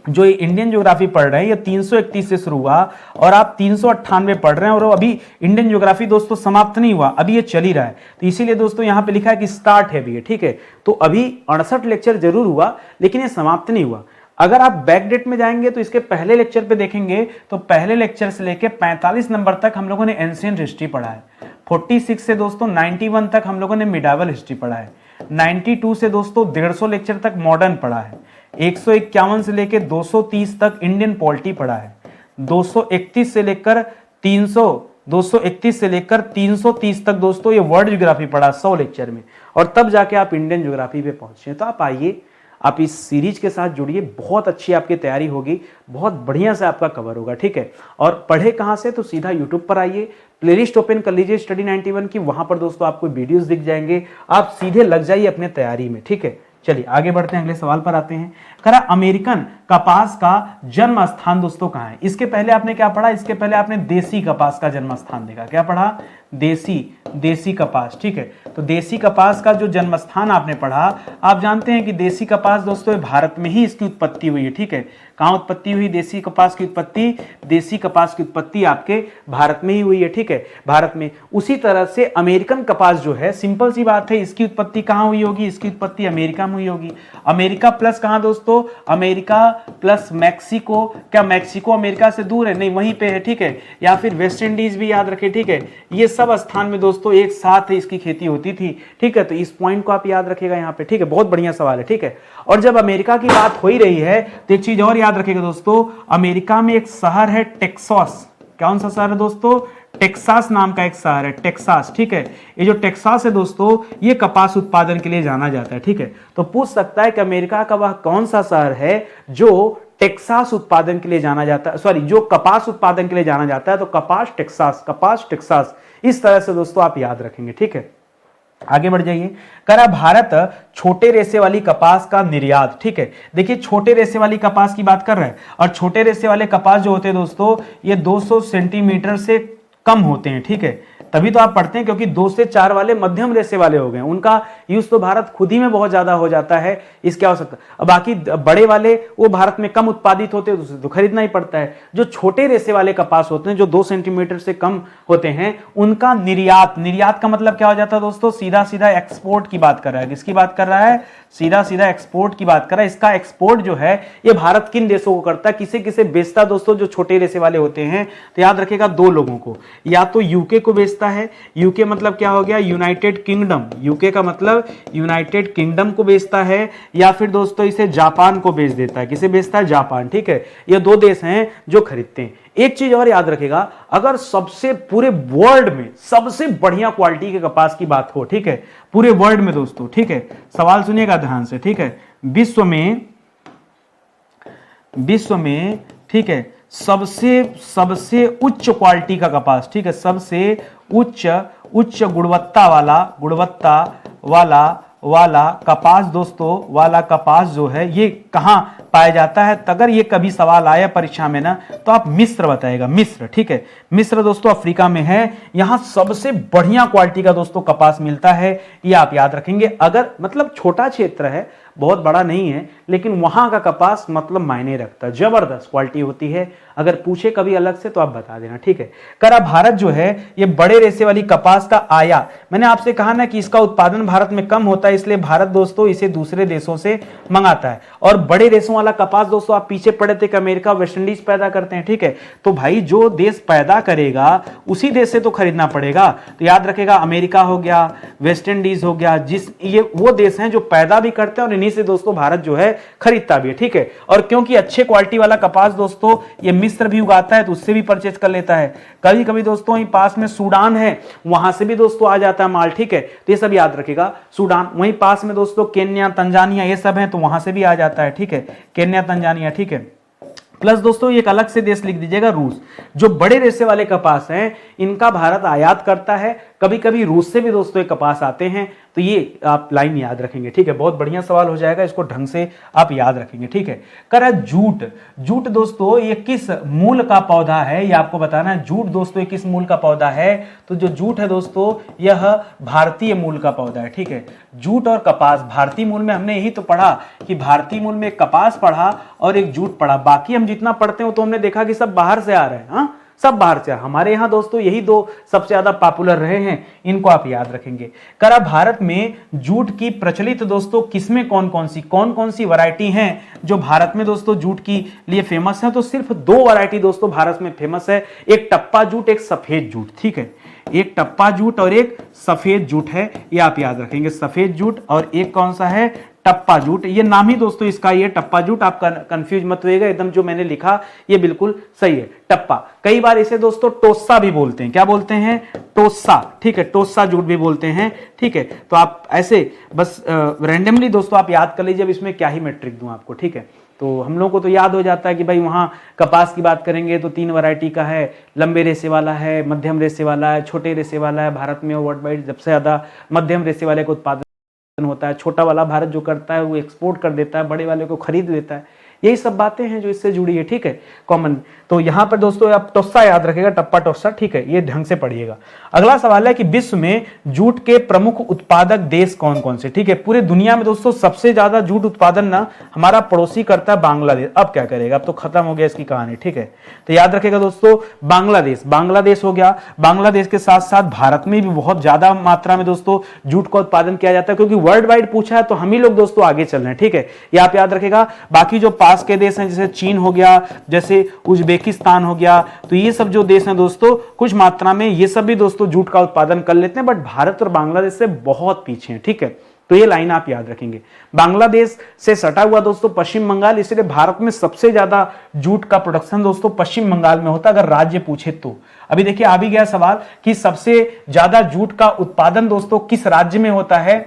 जो ये इंडियन ज्योग्राफी पढ़ रहे हैं, ये 331 से शुरू हुआ और आप 398 पढ़ रहे हैं, और अभी इंडियन ज्योग्राफी दोस्तों समाप्त नहीं हुआ, अभी ये चल ही रहा है। तो इसीलिए दोस्तों यहां पे लिखा है कि स्टार्ट है अभी, ठीक है। तो अभी 68 लेक्चर जरूर हुआ, लेकिन ये समाप्त नहीं हुआ। अगर आप बैक डेट में जाएंगे तो इसके पहले लेक्चर पे देखेंगे तो पहले लेक्चर से लेके 45 नंबर तक हम लोगों ने एंशिएंट हिस्ट्री पढ़ा है। 46 से दोस्तों 91 तक हम लोगों ने मिडावल हिस्ट्री पढ़ा है। 92 से दोस्तों 150 लेक्चर तक मॉडर्न पढ़ा है। 151 से लेकर 230 तक इंडियन पॉलिटी पढ़ा है। 231 से लेकर 330 तक दोस्तों ये वर्ल्ड ज्योग्राफी पढ़ा 100 लेक्चर में, और तब जाके आप इंडियन ज्योग्राफी पे पहुंचे। तो आप आइए, आप इस सीरीज के साथ जुड़िए, बहुत अच्छी आपकी तैयारी होगी, बहुत बढ़िया से आपका कवर होगा, ठीक है। और पढ़े कहाँ से, तो सीधा यूट्यूब पर आइए, प्लेलिस्ट ओपन कर लीजिए स्टडी 91 की, वहां पर दोस्तों आपको वीडियोस दिख जाएंगे, आप सीधे लग जाइए अपने तैयारी में, ठीक है। चलिए आगे बढ़ते हैं, अगले सवाल पर आते हैं। करा अमेरिकन कपास का जन्म स्थान दोस्तों कहाँ है। इसके पहले आपने क्या पढ़ा, इसके पहले आपने देसी कपास का जन्म स्थान देखा, क्या पढ़ा, देसी कपास, ठीक है। तो देसी कपास का जो जन्म स्थान आपने पढ़ा, आप जानते हैं कि देसी कपास दोस्तों भारत में ही इसकी उत्पत्ति हुई है, ठीक है। कहाँ उत्पत्ति हुई देसी कपास की उत्पत्ति, देसी कपास की उत्पत्ति आपके भारत में ही हुई है, ठीक है, भारत में। उसी तरह से अमेरिकन कपास जो है, सिंपल सी बात है, इसकी उत्पत्ति कहाँ हुई होगी, इसकी उत्पत्ति अमेरिका में हुई होगी। अमेरिका प्लस कहाँ दोस्तों, अमेरिका प्लस मैक्सिको, क्या मैक्सिको अमेरिका से दूर है, नहीं वहीं पे है, ठीक है। या फिर वेस्ट इंडीज भी याद रखें, ठीक है। ये सब स्थान में दोस्तों एक साथ इसकी खेती होती थी, ठीक है। तो इस पॉइंट को आप याद रखिएगा यहाँ पे, ठीक है, बहुत बढ़िया सवाल है, ठीक है। और जब अमेरिका की बात हो ही रही है तो एक चीज और याद रखिएगा दोस्तों, अमेरिका में एक शहर है टेक्सास, कौन सा शहर है दोस्तों, टेक्सास नाम का एक शहर है, टेक्सास, ठीक है। ये जो टेक्सास है दोस्तों, ये कपास उत्पादन के लिए जाना जाता है, ठीक है। तो पूछ सकता है कि अमेरिका का वह कौन सा शहर है जो टेक्सास उत्पादन के लिए जाना जाता है, सॉरी, जो कपास उत्पादन के लिए जाना जाता है, तो कपास टेक्सास, इस तरह से दोस्तों आप याद रखेंगे, ठीक है। आगे बढ़ जाइए। करा भारत छोटे रेशे वाली कपास का निर्यात, ठीक है। देखिए छोटे रेशे वाली कपास की बात कर रहे हैं, और छोटे रेशे वाले कपास जो होते हैं दोस्तों, ये 200 सेंटीमीटर से कम होते हैं, ठीक है। तभी तो आप पढ़ते हैं, क्योंकि 2 से 4 वाले मध्यम रेशे वाले हो गए, उनका यूज तो भारत खुद ही में बहुत ज्यादा हो जाता है, इसकी आवश्यकता। अब बाकी बड़े वाले वो भारत में कम उत्पादित होते हैं, तो खरीदना ही पड़ता है। जो छोटे रेशे वाले कपास होते हैं, जो 2 सेंटीमीटर से कम होते हैं, उनका निर्यात का मतलब क्या हो जाता है दोस्तों, सीधा सीधा एक्सपोर्ट की बात कर रहा है। किसकी बात कर रहा है, सीधा सीधा एक्सपोर्ट की बात कर रहा है। इसका एक्सपोर्ट जो है ये भारत किन देशों को करता है, किसे किसे बेचता दोस्तों, जो छोटे रेशे वाले होते हैं। तो याद रखेगा 2 लोगों को, या तो यूके को बेचता है, यूके मतलब क्या हो गया, यूनाइटेड किंगडम, यूके का मतलब यूनाइटेड किंगडम को बेचता है, या फिर दोस्तों इसे जापान को बेच देता है। किसे बेचता है, जापान, ठीक है। ये 2 देश हैं जो खरीदते हैं। एक चीज और याद रखेगा, अगर सबसे पूरे वर्ल्ड में सबसे बढ़िया क्वालिटी के कपास की बात हो, ठीक है, पूरे वर्ल्ड में दोस्तों, ठीक है, सवाल सुनिएगा ध्यान से, ठीक है, विश्व में, ठीक है, सबसे उच्च क्वालिटी का कपास, ठीक है, सबसे उच्च गुणवत्ता वाला कपास दोस्तों, वाला कपास जो है ये कहां पाया जाता है। तो अगर ये कभी सवाल आया परीक्षा में ना, तो आप मिस्र बताएगा, मिस्र, ठीक है। मिस्र दोस्तों अफ्रीका में है, यहां सबसे बढ़िया क्वालिटी का दोस्तों कपास मिलता है, ये आप याद रखेंगे। अगर मतलब छोटा क्षेत्र है, बहुत बड़ा नहीं है, लेकिन वहां का कपास मतलब मायने रखता है, जबरदस्त क्वालिटी होती है। अगर पूछे कभी अलग से तो आप बता देना, ठीक है। करा भारत जो है ये बड़े रेशे वाली कपास का आयात, मैंने आपसे कहा ना कि इसका उत्पादन भारत में कम होता है, इसलिए भारत दोस्तों इसे दूसरे देशों से मंगाता है। और बड़े रेशों वाला कपास दोस्तों आप पीछे पढ़े थे कि अमेरिका वेस्ट इंडीज पैदा करते हैं, ठीक है। तो भाई जो देश पैदा करेगा उसी देश से तो खरीदना पड़ेगा। तो याद रखेगा अमेरिका हो गया, वेस्ट इंडीज हो गया, जिस ये वो देश हैं जो पैदा भी करते हैं और इन्हीं से दोस्तों भारत जो है खरीदता भी है, ठीक है। और क्योंकि अच्छे क्वालिटी वाला कपास दोस्तों ये मिस्र भी उगाता है, तो उससे भी परचेज कर लेता है। कभी कभी दोस्तों पास में सूडान है, वहां से भी दोस्तों आ जाता है माल, ठीक है। तो ये सब याद रखेगा, सूडान, वहीं पास में दोस्तों केन्या, तंजानिया ये सब है, तो वहां से भी आ जाता है, ठीक है, केन्या, तंजानिया, ठीक है। प्लस दोस्तों एक अलग से देश लिख दीजिएगा, रूस। जो बड़े रेशे वाले कपास हैं इनका भारत आयात करता है, कभी कभी रूस से भी दोस्तों ये कपास आते हैं। तो ये आप लाइन याद रखेंगे, ठीक है, बहुत बढ़िया सवाल हो जाएगा, इसको ढंग से आप याद रखेंगे, ठीक है। करा जूट दोस्तों ये किस मूल का पौधा है, ये आपको बताना है। जूट दोस्तों ये किस मूल का पौधा है, तो जो जूट है दोस्तों यह भारतीय मूल का पौधा है, ठीक है। जूट और कपास भारतीय मूल में, हमने यही तो पढ़ा कि भारतीय मूल में एक कपास पढ़ा और एक जूट पढ़ा, बाकी हम जितना पढ़ते हो तो हमने देखा कि सब बाहर से आ रहे हैं, हाँ, सब बाहर से। हमारे यहाँ दोस्तों यही दो सबसे ज्यादा पॉपुलर रहे हैं, इनको आप याद रखेंगे। करा भारत में जूट की प्रचलित दोस्तों किस्में कौन कौन सी वैरायटी हैं जो भारत में दोस्तों जूट की लिए फेमस है? तो सिर्फ दो वैरायटी दोस्तों भारत में फेमस है, एक टप्पा जूट, एक सफेद जूट। ठीक है, एक टप्पा जूट और एक सफेद जूट है, ये आप याद रखेंगे। सफेद जूट और एक कौन सा है? टप्पा जूट। ये नाम ही दोस्तों इसका ये टप्पा जूट, आप कंफ्यूज मत होइएगा, एकदम जो मैंने लिखा ये बिल्कुल सही है, टप्पा। कई बार इसे दोस्तों टोस्सा भी बोलते हैं। क्या बोलते हैं? टोस्सा। ठीक है, टोस्सा जूट भी बोलते हैं। ठीक है, तो आप ऐसे बस रैंडमली दोस्तों आप याद कर लीजिए, अब इसमें क्या ही मैं ट्रिक दूं आपको। ठीक है, तो हम लोगों को तो याद हो जाता है कि भाई वहाँ कपास की बात करेंगे तो 3 वैरायटी का है, लंबे रेशे वाला है, मध्यम रेशे वाला है, छोटे रेशे वाला है। भारत में वर्ल्ड वाइड सबसे ज़्यादा मध्यम रेशे वाले का उत्पादन होता है। छोटा वाला भारत जो करता है वो एक्सपोर्ट कर देता है, बड़े वाले को खरीद लेता है। यही सब बातें हैं जो इससे जुड़ी है। ठीक है, कॉमन। तो यहाँ पर दोस्तों आप टोस्सा याद रखेगा, टप्पा टोस्सा। ठीक है, ये ढंग से पढ़िएगा। अगला सवाल है कि विश्व में जूट के प्रमुख उत्पादक देश कौन कौन से? ठीक है, पूरे दुनिया में दोस्तों सबसे ज्यादा जूट उत्पादन ना हमारा पड़ोसी करता है बांग्लादेश। अब क्या करेगा, अब तो खत्म हो गया इसकी कहानी। ठीक है, तो याद रखेगा दोस्तों बांग्लादेश हो गया। बांग्लादेश के साथ साथ भारत में भी बहुत ज्यादा मात्रा में दोस्तों जूट का उत्पादन किया जाता है, क्योंकि वर्ल्ड वाइड पूछा है तो हम ही लोग दोस्तों आगे चल रहे हैं। ठीक है, ये आप याद रखेगा। बाकी जो पास के देश हैं जैसे चीन हो गया, जैसे उज्बेकिस्तान हो गया, तो ये सब जो देश हैं दोस्तों कुछ मात्रा में ये सब भी दोस्तों जूट का उत्पादन कर लेते हैं, बट भारत और बांग्लादेश से बहुत पीछे हैं। ठीक है, तो ये लाइन आप याद रखेंगे। बांग्लादेश से सटा हुआ दोस्तों पश्चिम बंगाल, इसलिए भारत में सबसे ज्यादा जूट का प्रोडक्शन दोस्तों पश्चिम बंगाल में होता है, अगर राज्य पूछे तो। अभी देखिए आ भी गया सवाल कि सबसे ज्यादा जूट का उत्पादन दोस्तों किस राज्य में होता है?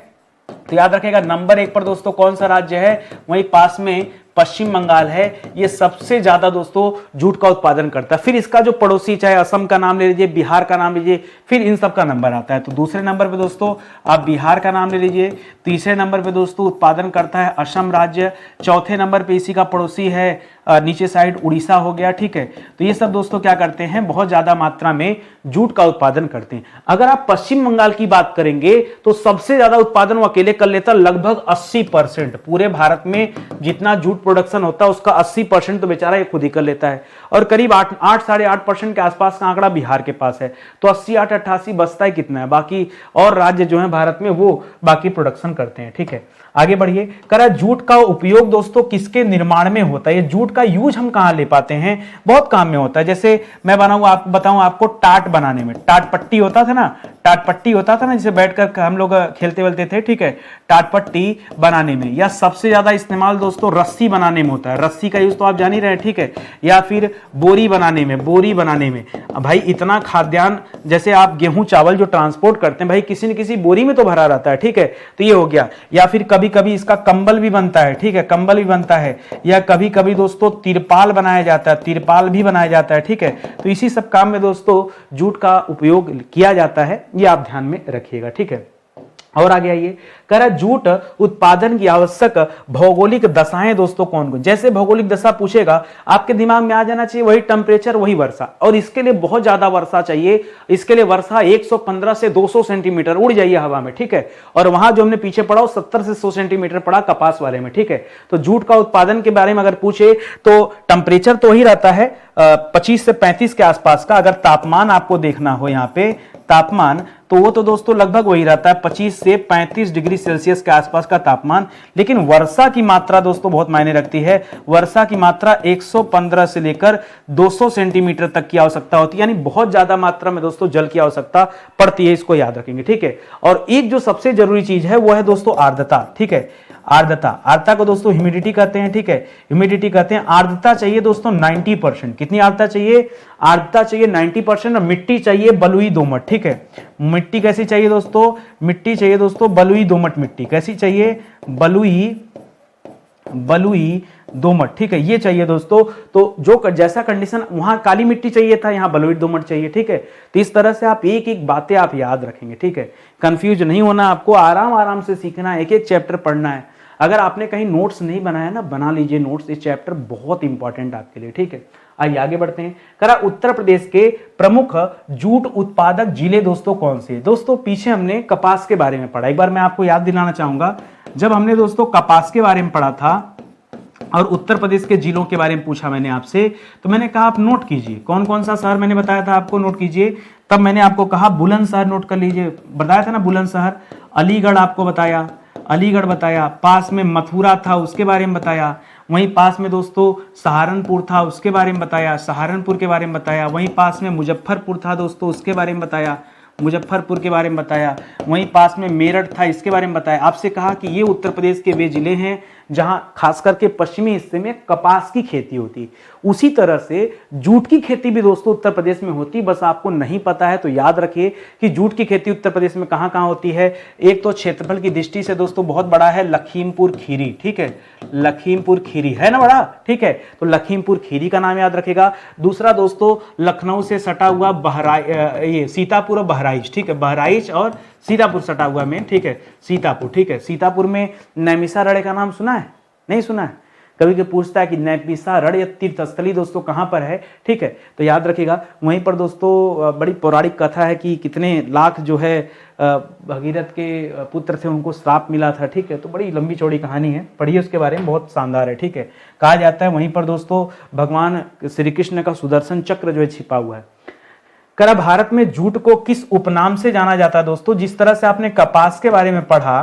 तो याद रखेगा नंबर 1 पर दोस्तों कौन सा राज्य है? वहीं पास में पश्चिम बंगाल है। ये सबसे ज्यादा दोस्तों जूट का उत्पादन करता है। फिर इसका जो पड़ोसी, चाहे असम का नाम ले लीजिए, बिहार का नाम लीजिए, फिर इन सब का नंबर आता है। तो दूसरे नंबर पे दोस्तों आप बिहार का नाम ले लीजिए। तीसरे नंबर पे दोस्तों उत्पादन करता है असम राज्य। चौथे नंबर पे इसी का पड़ोसी है नीचे साइड उड़ीसा हो गया। ठीक है, तो ये सब दोस्तों क्या करते हैं? बहुत ज्यादा मात्रा में जूट का उत्पादन करते हैं। अगर आप पश्चिम बंगाल की बात करेंगे तो सबसे ज्यादा उत्पादन वो अकेले कर लेता, लगभग 80%। पूरे भारत में जितना जूट प्रोडक्शन होता है उसका 80% तो बेचारा ये खुद ही कर लेता है, और करीब 8-8.5% के आसपास का आंकड़ा बिहार के पास है। तो 80, 8, 88 बचता है कितना है? बाकी और राज्य जो है भारत में वो बाकी प्रोडक्शन करते हैं। ठीक है, आगे बढ़िए। करा जूट का उपयोग दोस्तों किसके निर्माण में होता है? ये जूट का यूज हम कहां ले पाते हैं? बहुत काम में होता है। जैसे मैं बताऊं आपको टाट बनाने में, टाट पट्टी होता था ना, जिसे बैठकर हम लोग खेलते वेलते थे। ठीक है, टाट पट्टी बनाने में, या सबसे ज्यादा इस्तेमाल दोस्तों रस्सी बनाने में होता है। रस्सी का यूज तो आप जान ही रहे हैं। ठीक है, या फिर बोरी बनाने में। भाई इतना खाद्यान्न, जैसे आप गेहूं चावल जो ट्रांसपोर्ट करते हैं, भाई किसी न किसी बोरी में तो भरा रहता है। ठीक है, तो ये हो गया। या फिर कभी कभी इसका कंबल भी बनता है। ठीक है, कंबल भी बनता है। या कभी कभी दोस्तों तिरपाल बनाया जाता है। ठीक है, तो इसी सब काम में दोस्तों जूट का उपयोग किया जाता है, ये आप ध्यान में रखिएगा। ठीक है, और आगे आइए। कह रहा जूट उत्पादन की आवश्यक भौगोलिक दशाएं दोस्तों कौन कौन? जैसे भौगोलिक दशा पूछेगा आपके दिमाग में आ जाना चाहिए वही टेम्परेचर, वही वर्षा, और इसके लिए बहुत ज्यादा वर्षा चाहिए। इसके लिए वर्षा 115 से 200 सेंटीमीटर, उड़ जाइए हवा में। ठीक है, और वहां जो हमने पीछे पढ़ा 70 से 100 सेंटीमीटर पढ़ा कपास वाले में। ठीक है, तो जूट का उत्पादन के बारे में अगर पूछे तो टेम्परेचर तो ही रहता है 25 से 35 के आसपास का। अगर तापमान आपको देखना हो यहाँ पे तापमान, तो वो तो दोस्तों लगभग वही रहता है 25 से 35 डिग्री सेल्सियस के आसपास का तापमान। लेकिन वर्षा की मात्रा दोस्तों बहुत मायने रखती है। वर्षा की मात्रा 115 से लेकर 200 सेंटीमीटर तक की आवश्यकता होती है, यानी बहुत ज्यादा मात्रा में दोस्तों जल की आवश्यकता पड़ती है, इसको याद रखेंगे। ठीक है, और एक जो सबसे जरूरी चीज है वो है दोस्तों आर्द्रता। ठीक है, आर्द्रता को दोस्तों ह्यूमिडिटी कहते हैं। ठीक है, ह्यूमिडिटी कहते हैं। आर्द्रता चाहिए दोस्तों 90%। कितनी आर्द्रता चाहिए? आर्द्रता चाहिए 90%। और मिट्टी चाहिए बलुई दोमट। ठीक है, मिट्टी कैसी चाहिए दोस्तों? मिट्टी चाहिए दोस्तों बलुई दोमट मिट्टी। कैसी चाहिए? बलुई दोमट। ठीक है, ये चाहिए दोस्तों। तो जो जैसा कंडीशन वहां काली मिट्टी चाहिए था, यहाँ बलुई दोमट चाहिए। ठीक है, तो इस तरह से आप एक एक बातें आप याद रखेंगे। ठीक है, कंफ्यूज नहीं होना, आपको आराम आराम से सीखना है, एक एक चैप्टर पढ़ना है। अगर आपने कहीं नोट्स नहीं बनाया ना, बना लीजिए नोट्स। इस चैप्टर बहुत इंपॉर्टेंट आपके लिए। ठीक है, आइए आगे बढ़ते हैं। करा उत्तर प्रदेश के प्रमुख जूट उत्पादक जिले दोस्तों कौन से? दोस्तों पीछे हमने कपास के बारे में पढ़ा, एक बार मैं आपको याद दिलाना चाहूंगा। जब हमने दोस्तों कपास के बारे में पढ़ा था और उत्तर प्रदेश के जिलों के बारे में पूछा मैंने आपसे, तो मैंने कहा आप नोट कीजिए कौन कौन सा शहर मैंने बताया था आपको, नोट कीजिए। तब मैंने आपको कहा बुलंदशहर नोट कर लीजिए, बताया था ना बुलंदशहर। अलीगढ़ आपको बताया, अलीगढ़ बताया। पास में मथुरा था उसके बारे में बताया। वहीं पास में दोस्तों सहारनपुर था उसके बारे में बताया, सहारनपुर के बारे में बताया। वहीं पास में मुजफ्फरपुर था दोस्तों उसके बारे में बताया, मुजफ्फरपुर के बारे में बताया। वहीं पास में मेरठ था इसके बारे में बताया। आपसे कहा कि ये उत्तर प्रदेश के वे जिले हैं जहां खास करके पश्चिमी हिस्से में कपास की खेती होती। उसी तरह से जूट की खेती भी दोस्तों उत्तर प्रदेश में होती, बस आपको नहीं पता है तो याद रखिए कि जूट की खेती उत्तर प्रदेश में कहां कहां होती है। एक तो क्षेत्रफल की दृष्टि से दोस्तों बहुत बड़ा है लखीमपुर खीरी, ठीक है, लखीमपुर खीरी है ना बड़ा, ठीक है, तो लखीमपुर खीरी का नाम याद रखेगा। दूसरा दोस्तों लखनऊ से सटा हुआ ये सीतापुर और बहराइच, ठीक है, बहराइच और सीतापुर सटा हुआ में, ठीक है, सीतापुर, ठीक है। सीतापुर में नैमिषारण्य का नाम सुना है, नहीं सुना है? कभी के पूछता है कि नैमिषारण्य तीर्थस्थली दोस्तों कहां पर है, ठीक है, तो याद रखिएगा। वहीं पर दोस्तों बड़ी पौराणिक कथा है कि कितने लाख जो है भगीरथ के पुत्र थे उनको श्राप मिला था, ठीक है, तो बड़ी लंबी चौड़ी कहानी है, पढ़िए उसके बारे में, बहुत शानदार है, ठीक है। कहा जाता है वहीं पर दोस्तों भगवान श्री कृष्ण का सुदर्शन चक्र जो है छिपा हुआ है। करा भारत में जूट को किस उपनाम से जाना जाता है दोस्तों? जिस तरह से आपने कपास के बारे में पढ़ा,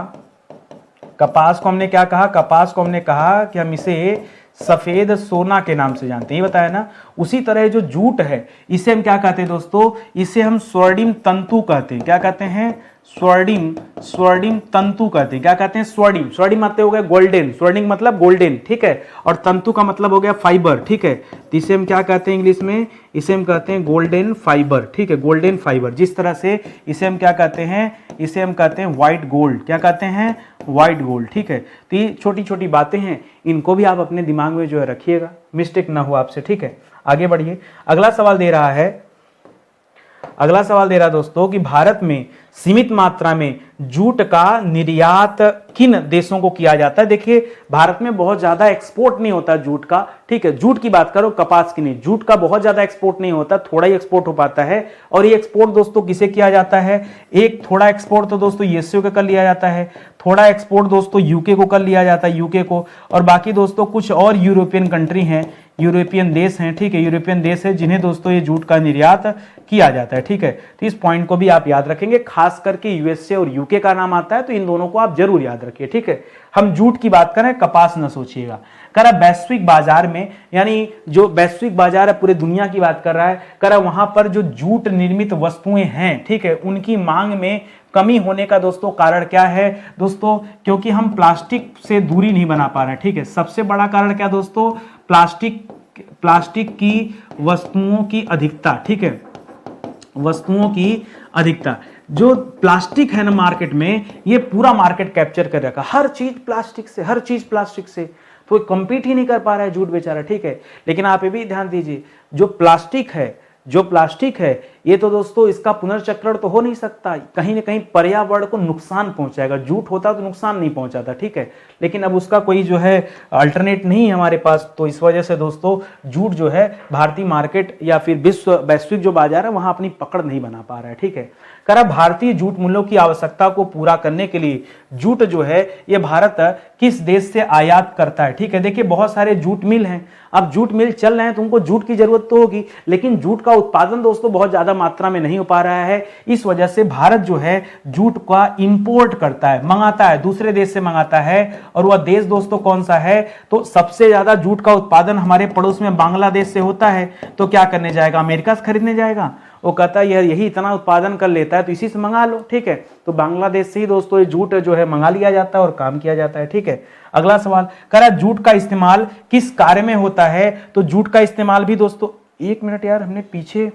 कपास को हमने क्या कहा, कपास को हमने कहा कि हम इसे सफेद सोना के नाम से जानते हैं, ये बताया ना। उसी तरह जो जूट है इसे हम क्या कहते हैं दोस्तों? इसे हम स्वर्णिम तंतु कहते हैं। क्या कहते हैं? स्वर्णिम तंतु कहते हैं। क्या कहते हैं? स्वर्णिम, स्वर्णिम मतलब हो गया गोल्डन, स्वर्णिम मतलब गोल्डन, ठीक है, और तंतु का मतलब हो गया फाइबर, ठीक है। तो इसे हम क्या कहते हैं इंग्लिश में? इसे हम कहते हैं गोल्डन फाइबर, ठीक है, गोल्डन फाइबर। जिस तरह से इसे हम क्या कहते हैं? इसे हम कहते हैं व्हाइट गोल्ड। क्या कहते हैं? व्हाइट गोल्ड, ठीक है। तो ये छोटी छोटी बातें हैं, इनको भी आप अपने दिमाग में जो है रखिएगा, मिस्टेक ना हो आपसे, ठीक है। आगे बढ़िए। अगला सवाल दे रहा है, अगला सवाल दे रहा है दोस्तों कि भारत में सीमित मात्रा में जूट का निर्यात किन देशों को किया जाता है? देखिए भारत में बहुत ज्यादा एक्सपोर्ट नहीं होता जूट का, ठीक है, जूट की बात करो, कपास की नहीं। जूट का बहुत ज्यादा एक्सपोर्ट नहीं होता, थोड़ा ही एक्सपोर्ट हो पाता है। और ये एक्सपोर्ट दोस्तों किसे किया जाता है? एक थोड़ा एक्सपोर्ट तो दोस्तों यूएसए को कर लिया जाता है, थोड़ा एक्सपोर्ट दोस्तों यूके को कर लिया जाता है, यूके को, और बाकी दोस्तों कुछ और यूरोपियन कंट्री हैं, यूरोपियन देश हैं, ठीक है, यूरोपियन देश है जिन्हें दोस्तों ये जूट का निर्यात किया जाता है, ठीक है। तो इस पॉइंट को भी आप याद रखेंगे, खास करके यूएसए और यूके का नाम आता है तो इन दोनों को आप जरूर याद रखिए, ठीक है। हम जूट की बात करें, कपास न सोचिएगा। करा वैश्विक बाजार में, यानी जो वैश्विक बाजार है पूरे दुनिया की बात कर रहा है, करा वहां पर जो जूट निर्मित वस्तुएं हैं, ठीक है, उनकी मांग में कमी होने का दोस्तों कारण क्या है दोस्तों? क्योंकि हम प्लास्टिक से दूरी नहीं बना पा रहे हैं, ठीक है। सबसे बड़ा कारण क्या दोस्तों? प्लास्टिक की वस्तुओं की अधिकता, ठीक है, वस्तुओं की अधिकता। जो प्लास्टिक है ना मार्केट में, ये पूरा मार्केट कैप्चर कर रखा, हर चीज प्लास्टिक से, हर चीज प्लास्टिक से, तो कंपीट ही नहीं कर पा रहा है जूट बेचारा, ठीक है। लेकिन आप ये भी ध्यान दीजिए, जो प्लास्टिक है ये तो दोस्तों इसका पुनर्चक्रण तो हो नहीं सकता, कहीं ना कहीं पर्यावरण को नुकसान पहुंचाएगा। जूट होता तो नुकसान नहीं पहुंचाता, ठीक है, लेकिन अब उसका कोई जो है अल्टरनेट नहीं है हमारे पास। तो इस वजह से दोस्तों जूट जो है भारतीय मार्केट या फिर विश्व वैश्विक जो बाजार है वहां अपनी पकड़ नहीं बना पा रहा है, ठीक है। करा भारतीय जूट मूल्यों की आवश्यकता को पूरा करने के लिए जूट जो है ये भारत किस देश से आयात करता है? ठीक है, देखिए बहुत सारे जूट मिल हैं, अब जूट मिल चल रहे हैं तो उनको जूट की जरूरत तो होगी, लेकिन जूट का उत्पादन दोस्तों बहुत ज्यादा मात्रा में नहीं हो पा रहा है। इस वजह से भारत जो है जूट का इंपोर्ट करता है, मंगाता है, दूसरे देश से मंगाता है। और वह देश दोस्तों कौन सा है? तो सबसे ज्यादा जूट का उत्पादन हमारे पड़ोस में बांग्लादेश से होता है। तो क्या करने जाएगा? अमेरिका से खरीदने जाएगा? वो कहता है यार यही इतना उत्पादन कर लेता है तो इसी से मंगा लो, ठीक है। तो बांग्लादेश से ही दोस्तों ये जूट जो है मंगा लिया जाता है और काम किया जाता है, ठीक है। अगला सवाल, करा जूट का इस्तेमाल किस कार्य में होता है? तो जूट का इस्तेमाल भी दोस्तों, एक मिनट यार, हमने पीछे,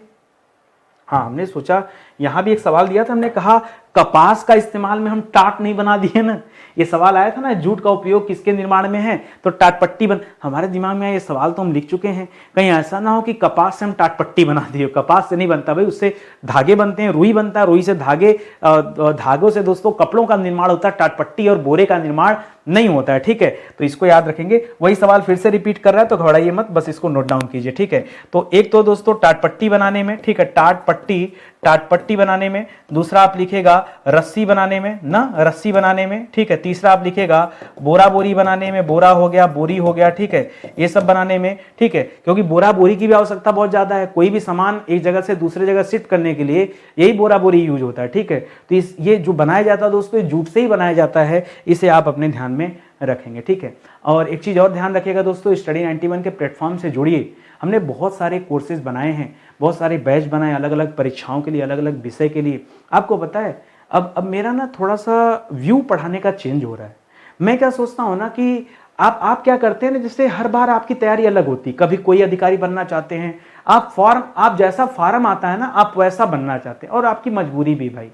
हाँ हमने सोचा यहां भी एक सवाल दिया था, हमने कहा कपास का इस्तेमाल में हम टाट नहीं बना दिए ना, ये सवाल आया था ना, जूट का उपयोग किसके निर्माण में है? तो टाटपट्टी बन, हमारे दिमाग में आया ये सवाल तो हम लिख चुके हैं, कहीं ऐसा ना हो कि कपास से हम टाटपट्टी बना दिए। कपास से नहीं बनता भाई, उससे धागे बनते हैं, रुई बनता है, रुई से धागे, धागों से दोस्तों कपड़ों का निर्माण होता है, टाटपट्टी और बोरे का निर्माण नहीं होता है, ठीक है। तो इसको याद रखेंगे। वही सवाल फिर से रिपीट कर रहा है तो घबराइए मत, बस इसको नोट डाउन कीजिए, ठीक है। तो एक तो दोस्तों टाट पट्टी बनाने में, ठीक है, टाट पट्टी बनाने में। दूसरा आप लिखेगा रस्सी बनाने में ना, रस्सी बनाने में, ठीक है। तीसरा आप लिखेगा बोरा बोरी बनाने में, बोरा हो गया, बोरी हो गया, ठीक है, ये सब बनाने में, ठीक है। क्योंकि बोरा बोरी की भी आवश्यकता बहुत ज्यादा है, कोई भी सामान एक जगह से दूसरे जगह शिफ्ट करने के लिए यही बोरा बोरी यूज होता है, ठीक है। तो ये जो बनाया जाता है दोस्तों, जूट से ही बनाया जाता है, इसे आप अपने ध्यान में रखेंगे, ठीक है। और एक चीज और ध्यान रखिएगा दोस्तों, स्टडी 91 के प्लेटफॉर्म से जुड़िए। हमने बहुत सारे कोर्सेज बनाए हैं, बहुत सारे बैच बनाए अलग अलग परीक्षाओं के लिए, अलग अलग विषय के लिए। आपको पता है अब मेरा ना थोड़ा सा व्यू पढ़ाने का चेंज हो रहा है। मैं क्या सोचता हूँ ना कि आप क्या करते हैं ना, जैसे हर बार आपकी तैयारी अलग होती, कभी कोई अधिकारी बनना चाहते हैं आप जैसा फॉर्म आता है ना आप वैसा बनना चाहते हैं, और आपकी मजबूरी भी भाई।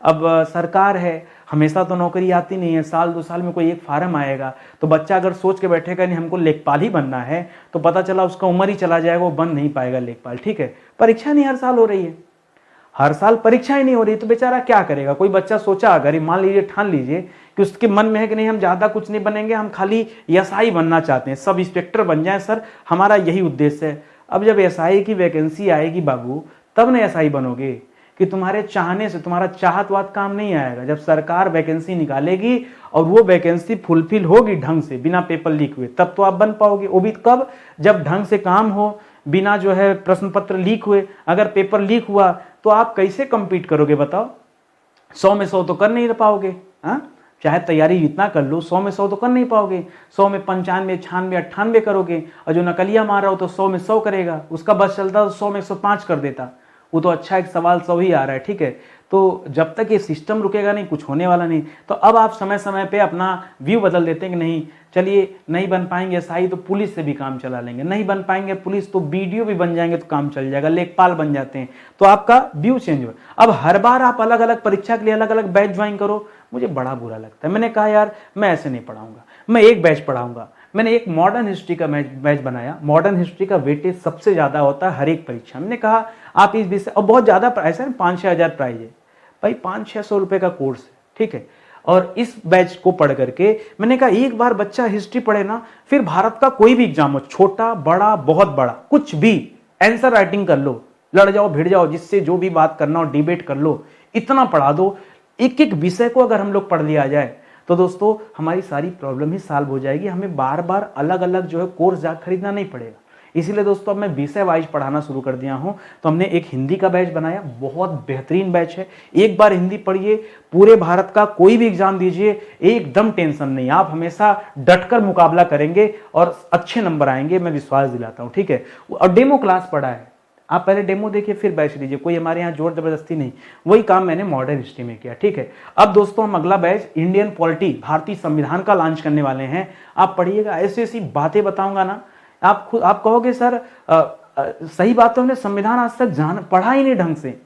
अब सरकार है, हमेशा तो नौकरी आती नहीं है, साल 2 साल में कोई एक फार्म आएगा, तो बच्चा अगर सोच के बैठेगा नहीं हमको लेखपाल ही बनना है, तो पता चला उसका उम्र ही चला जाएगा, वो बन नहीं पाएगा लेखपाल, ठीक है। परीक्षा नहीं हर साल हो रही है, हर साल परीक्षा ही नहीं हो रही, तो बेचारा क्या करेगा। कोई बच्चा सोचा अगर मान लीजिए, ठान लीजिए कि उसके मन में है कि नहीं हम ज्यादा कुछ नहीं बनेंगे, हम खाली एसआई बनना चाहते हैं, सब इंस्पेक्टर बन जाए सर, हमारा यही उद्देश्य है। अब जब एसआई की वैकेंसी आएगी बाबू, तब ना एसआई बनोगे, कि तुम्हारे चाहने से, तुम्हारा चाहतवाद काम नहीं आएगा। जब सरकार वैकेंसी निकालेगी और वो वैकेंसी फुलफिल होगी ढंग से, बिना पेपर लीक हुए, तब तो आप बन पाओगे। वो भी कब, जब ढंग से काम हो, बिना जो है प्रश्न पत्र लीक हुए। अगर पेपर लीक हुआ तो आप कैसे compete करोगे बताओ। 100 में 100 तो कर नहीं पाओगे, हाँ, चाहे तैयारी जितना कर लो, 100 में 100 तो कर नहीं पाओगे। 100 में 95, 96, 98 करोगे, और जो नकलिया मार रहा हो तो 100 में 100 करेगा। उसका बस चलता तो 100 में 105 कर देता, वो तो अच्छा एक सवाल 100 ही आ रहा है, ठीक है। तो जब तक ये सिस्टम रुकेगा नहीं, कुछ होने वाला नहीं। तो अब आप समय समय पे अपना व्यू बदल देते हैं कि नहीं, चलिए नहीं बन पाएंगे एसआई तो पुलिस से भी काम चला लेंगे, नहीं बन पाएंगे पुलिस तो बीडीओ भी बन जाएंगे तो काम चल जाएगा, लेखपाल बन जाते हैं, तो आपका व्यू चेंज हुआ। अब हर बार आप अलग अलग परीक्षा के लिए अलग अलग बैच ज्वाइन करो, मुझे बड़ा बुरा लगता है। मैंने कहा यार मैं ऐसे नहीं पढ़ाऊंगा, मैं एक बैच पढ़ाऊंगा। मैंने एक मॉडर्न हिस्ट्री का बैच बनाया। मॉडर्न हिस्ट्री का वेटेज सबसे ज्यादा होता है हर एक परीक्षा। मैंने कहा आप इस विषय, और बहुत ज्यादा प्राइस है, 5-6 हज़ार प्राइस है भाई, 500-600 रुपए का कोर्स है, ठीक है। और इस बैच को पढ़ करके मैंने कहा एक बार बच्चा हिस्ट्री पढ़े ना, फिर भारत का कोई भी एग्जाम हो, छोटा बड़ा बहुत बड़ा कुछ भी, आंसर राइटिंग कर लो, लड़ जाओ भिड़ जाओ, जिससे जो भी बात करना हो डिबेट कर लो, इतना पढ़ा दो। एक एक विषय को अगर हम लोग पढ़ लिया जाए तो दोस्तों हमारी सारी प्रॉब्लम ही सॉल्व हो जाएगी। हमें बार बार अलग अलग जो है कोर्स जा खरीदना नहीं पड़ेगा। इसीलिए दोस्तों अब मैं विषय वाइज पढ़ाना शुरू कर दिया हूं। तो हमने एक हिंदी का बैच बनाया, बहुत बेहतरीन बैच है। एक बार हिंदी पढ़िए, पूरे भारत का कोई भी एग्जाम दीजिए, एकदम टेंशन नहीं, आप हमेशा डटकर मुकाबला करेंगे और अच्छे नंबर आएंगे, मैं विश्वास दिलाता हूं, ठीक है। और डेमो क्लास पढ़ा है, आप पहले डेमो देखिए फिर बैच लीजिए, कोई हमारे यहाँ जोर जबरदस्ती नहीं। वही काम मैंने मॉडर्न हिस्ट्री में किया, ठीक है। अब दोस्तों हम अगला बैच इंडियन पॉलिटी, भारतीय संविधान का लॉन्च करने वाले हैं। आप पढ़िएगा, ऐसी ऐसी बातें बताऊंगा ना, आप कहोगे सर सही बात तो हमने संविधान आज तक पढ़ा ही नहीं ढंग से।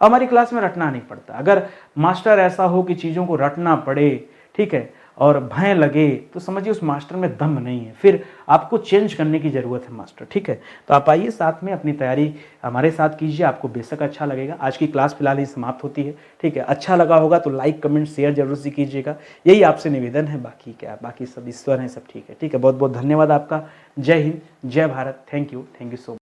हमारी क्लास में रटना नहीं पड़ता। अगर मास्टर ऐसा हो कि चीजों को रटना पड़े, ठीक है, और भय लगे, तो समझिए उस मास्टर में दम नहीं है, फिर आपको चेंज करने की जरूरत है मास्टर, ठीक है। तो आप आइए साथ में अपनी तैयारी हमारे साथ कीजिए, आपको बेशक अच्छा लगेगा। आज की क्लास फिलहाल ही समाप्त होती है, ठीक है। अच्छा लगा होगा तो लाइक कमेंट शेयर जरूर से कीजिएगा, यही आपसे निवेदन है। बाकी क्या, बाकी सब ईश्वर है, सब ठीक है, ठीक है। बहुत बहुत धन्यवाद आपका। जय हिंद, जय Bharat, thank you so much.